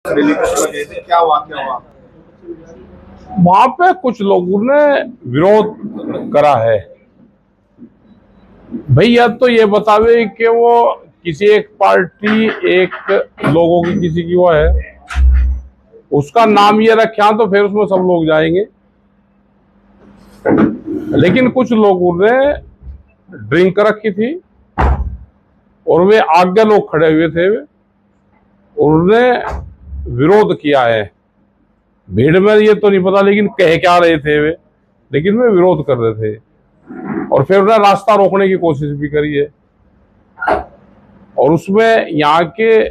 क्या वाकया हुआ? वहां पे कुछ लोगों ने विरोध करा है। भैया तो ये बतावे कि वो किसी एक पार्टी एक लोगों की किसी की वो है, उसका नाम ये रखा तो फिर उसमें सब लोग जाएंगे। लेकिन कुछ लोगों ने ड्रिंक रखी थी और वे आगे लोग खड़े हुए थे, उन्होंने विरोध किया है। भीड़ में ये तो नहीं पता लेकिन कह क्या रहे थे वे, लेकिन वे विरोध कर रहे थे और फिर उन्हें रास्ता रोकने की कोशिश भी करी है। और उसमें यहाँ के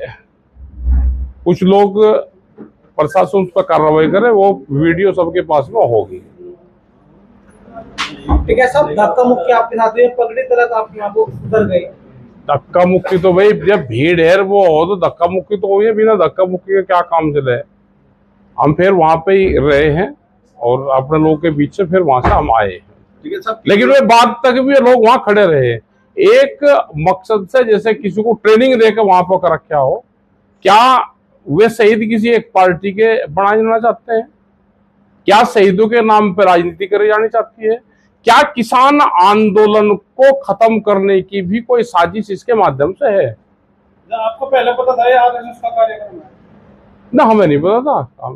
कुछ लोग प्रशासन उस पर कार्रवाई करे, वो वीडियो सबके पास में होगी। ठीक है, सब धक्का मुक्की आपके साथ में पगड़ी तरह आप यहाँ को उतर गए। धक्का मुक्की तो भाई जब भीड़ है वो हो तो धक्का मुक्की तो हुई है, बिना धक्का मुक्की के क्या काम चले। हम फिर वहां पे ही रहे हैं और अपने लोगों के बीच से फिर वहां से हम आए हैं। ठीक है साहब, लेकिन वे बाद तक भी लोग वहां खड़े रहे एक मकसद से, जैसे किसी को ट्रेनिंग देकर वहां पर रखा हो। क्या वे शहीद किसी एक पार्टी के बनाए जाना चाहते हैं? क्या शहीदों के नाम पर राजनीति करी जानी चाहती है? क्या किसान आंदोलन को खत्म करने की भी कोई साजिश इसके माध्यम से है? आपको पहले पता था ये आरएसएस का कार्यक्रम है? ना, हमें नहीं पता था।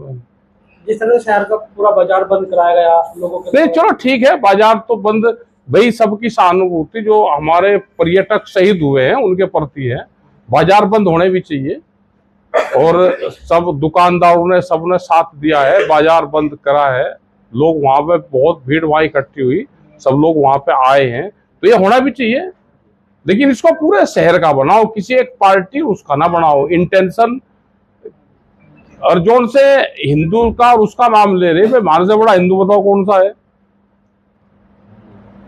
जिस तरह से शहर का पूरा बाजार बंद कराया गया लोगों के, नहीं चलो ठीक है, बाजार तो बंद, भाई सबकी सहानुभूति जो हमारे पर्यटक शहीद हुए हैं उनके प्रति है। बाजार बंद होने भी चाहिए और सब दुकानदारों ने सबने साथ दिया है, बाजार बंद करा है। लोग वहां पे बहुत भीड़ वहां इकट्ठी हुई, सब लोग वहां पे आए हैं, तो ये होना भी चाहिए। लेकिन इसको पूरे शहर का बनाओ, किसी एक पार्टी उसका ना बनाओ। इंटेंशन और जोन से हिंदू का और उसका नाम ले रहे, हमारे से बड़ा हिंदू बताओ कौन सा है?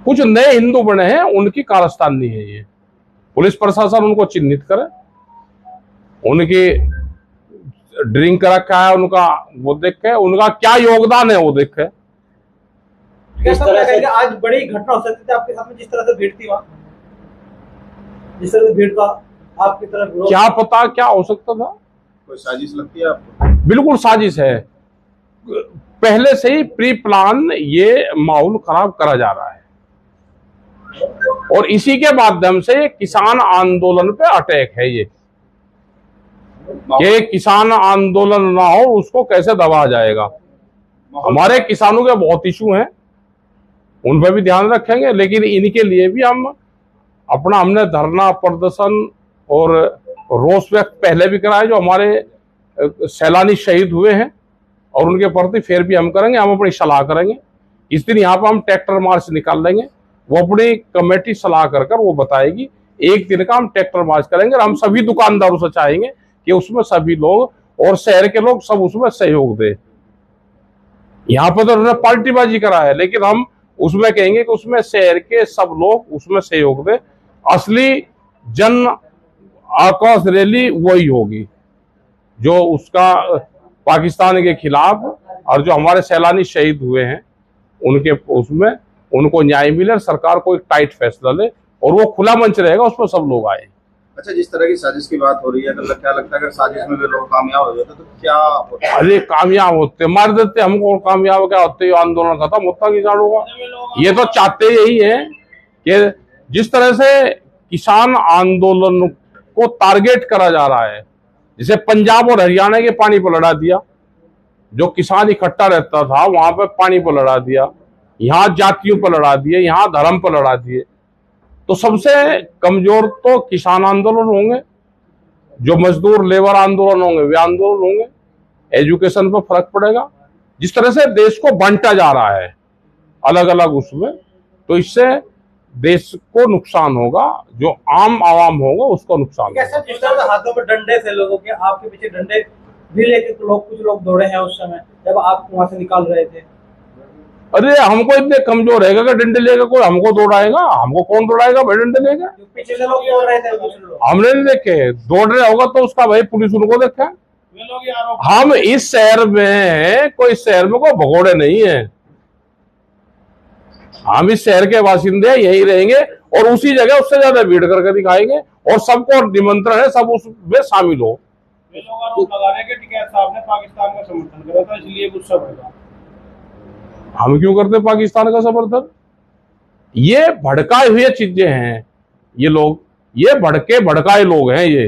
कुछ नए हिंदू बने हैं, उनकी कारस्तानी है ये। पुलिस प्रशासन उनको चिन्हित करे, उनकी ड्रिंक रखा है, उनका वो देखे, उनका क्या योगदान है वो देखे। किस तरह से आज बड़ी घटना हो सकती थी आपके सामने, जिस तरह से भीड़ थी वहाँ, जिस तरह से भीड़ का आपकी तरफ क्या पता क्या हो सकता था? कोई साजिश लगती है आपको? बिल्कुल साजिश है, पहले से ही प्री प्लान ये माहौल खराब करा जा रहा है और इसी के माध्यम से ये किसान आंदोलन पे अटैक है। ये किसान आंदोलन ना हो उसको कैसे दबाया जाएगा। हमारे किसानों के बहुत इशू हैं, उन पर भी ध्यान रखेंगे, लेकिन इनके लिए भी हमने धरना प्रदर्शन और रोष व्यक्त पहले भी कराया, जो हमारे सैलानी शहीद हुए हैं, और उनके प्रति फिर भी हम करेंगे। हम अपनी सलाह करेंगे इस दिन यहाँ पर हम ट्रैक्टर मार्च निकाल लेंगे, वो अपनी कमेटी सलाह कर वो बताएगी। एक दिन का हम ट्रैक्टर मार्च करेंगे और हम सभी दुकानदारों से चाहेंगे कि उसमें सभी लोग और शहर के लोग सब उसमें सहयोग दे। यहाँ पर तो उन्होंने पार्टीबाजी करा है, लेकिन हम उसमें कहेंगे कि उसमें शहर के सब लोग उसमें सहयोग दे। असली जन आक्रोश रैली वही होगी जो उसका पाकिस्तान के खिलाफ और जो हमारे सैलानी शहीद हुए हैं उनके उसमें उनको न्याय मिले, सरकार को एक टाइट फैसला ले और वो खुला मंच रहेगा, उसमें सब लोग आए। अच्छा, जिस तरह की साजिश की बात हो रही है, तो क्या लगता है अगर साजिश में भी लोग कामयाब हो जाते तो क्या होता? अरे कामयाब होते, मार देते हमको, कामयाब क्या होते, आंदोलन खत्म होता किसानों का। ये तो चाहते यही है कि जिस तरह से किसान आंदोलन को टारगेट करा जा रहा है, जैसे पंजाब और हरियाणा के पानी पर लड़ा दिया, जो किसान इकट्ठा रहता था वहां पर पानी पर लड़ा दिया, यहाँ जातियों पर लड़ा दिए, यहाँ धर्म पर लड़ा दिए। तो सबसे कमजोर तो किसान आंदोलन होंगे, जो मजदूर लेबर आंदोलन होंगे वे आंदोलन होंगे। एजुकेशन पर फर्क पड़ेगा। जिस तरह से देश को बांटा जा रहा है अलग अलग उसमें, तो इससे देश को नुकसान होगा, जो आम आवाम होगा उसको नुकसान होगा। जिस तरह से हाथों में डंडे थे लोगों के, आपके पीछे डंडे भी लेके कुछ लोग दौड़े हैं उस समय जब आप वहां से निकाल रहे थे। अरे हमको इतने कमजोर रहेगा कि डंडे लेकर कोई हमको दौड़ाएगा? हमको कौन दौड़ाएगा भाई डंडे लेकर? पीछे से लोग दौड़ रहे थे, हमने नहीं देखे। दौड़ रहे होगा तो उसका भाई पुलिस उनको देखे। हम इस शहर में हैं, कोई शहर में कोई भगोड़े नहीं है। हम इस शहर के बासिंदे यही रहेंगे और उसी जगह उससे ज्यादा भीड़ करके दिखाएंगे और सबको निमंत्रण है, सब उसमें शामिल हो। लोग आरोप लगा रहे हैं कि टिकैत साहब ने पाकिस्तान का समर्थन करा था इसलिए गुस्सा बढ़ा। हम क्यों करते पाकिस्तान का समर्थन? ये भड़काए हुए चीजें हैं, ये लोग, ये भड़काए लोग हैं ये।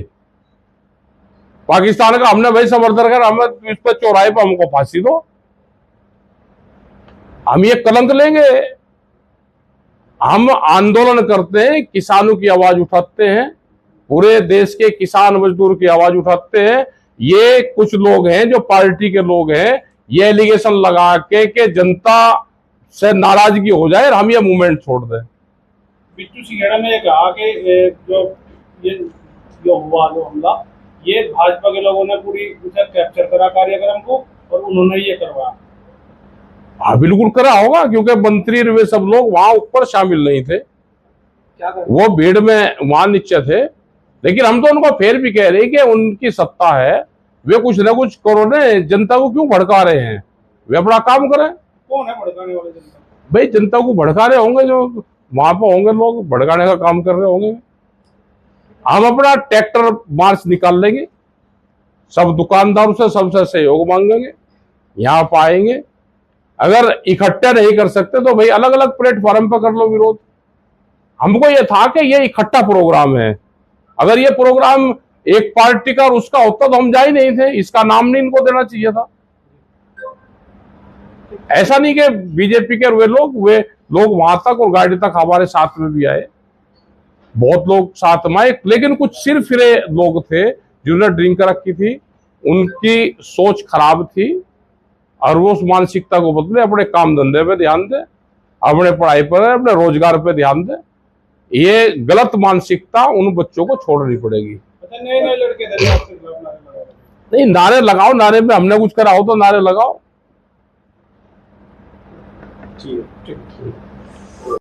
पाकिस्तान का हमने भाई समर्थन कर, हमें इस पर चौराहे पर हमको फांसी दो, हम ये कलंक लेंगे? हम आंदोलन करते हैं, किसानों की आवाज उठाते हैं, पूरे देश के किसान मजदूर की आवाज उठाते हैं। ये कुछ लोग हैं जो पार्टी के लोग हैं, ये एलिगेशन लगा के जनता से नाराजगी हो जाए और हम ये मूवमेंट छोड़ दें। बिट्टू सिंघेड़ा ने ये कहा कि जो हुआ जो हमला, ये भाजपा के लोगों ने पूरी उसे कैप्चर करा कार्यक्रम को और उन्होंने ये करवाया। हाँ बिल्कुल करा होगा, क्योंकि मंत्री वे सब लोग वहां ऊपर शामिल नहीं थे, क्या कर वो भीड़ में वहां नीचे थे। लेकिन हम तो उनको फिर भी कह रहे हैं कि उनकी सत्ता है, वे कुछ ना कुछ करो ने, जनता को क्यों भड़का रहे हैं? वे अपना काम करें। कौन है भड़काने वाले जनता? भाई जनता को भड़का रहे होंगे, जो वहां पर होंगे लोग भड़काने का काम कर रहे होंगे। हम अपना ट्रैक्टर मार्च निकाल लेंगे, सब दुकानदारों से सबसे सहयोग मांगेंगे, यहाँ पर आएंगे। अगर इकट्ठा नहीं कर सकते तो भाई अलग अलग प्लेटफॉर्म पर कर लो विरोध। हमको ये था कि ये इकट्ठा प्रोग्राम है, अगर ये प्रोग्राम एक पार्टी का और उसका होता तो हम जा ही नहीं थे, इसका नाम नहीं इनको देना चाहिए था। ऐसा नहीं कि बीजेपी के वे लोग वहां तक और गाड़ी तक हमारे साथ में भी आए, बहुत लोग साथ में आए, लेकिन कुछ सिर फिरे लोग थे जिन्होंने ड्रिंक रखी थी, उनकी सोच खराब थी और वो उस मानसिकता को बदले, अपने काम धंधे पे ध्यान दे, अपने पढ़ाई पर, अपने रोजगार पे ध्यान दे। ये गलत मानसिकता उन बच्चों को छोड़नी पड़ेगी। अच्छा, नए नए लड़के थे जो आपके खिलाफ नारे लगा रहे थे। नहीं, नारे लगाओ, नारे में हमने कुछ करा हो तो नारे लगाओ। ठीक है।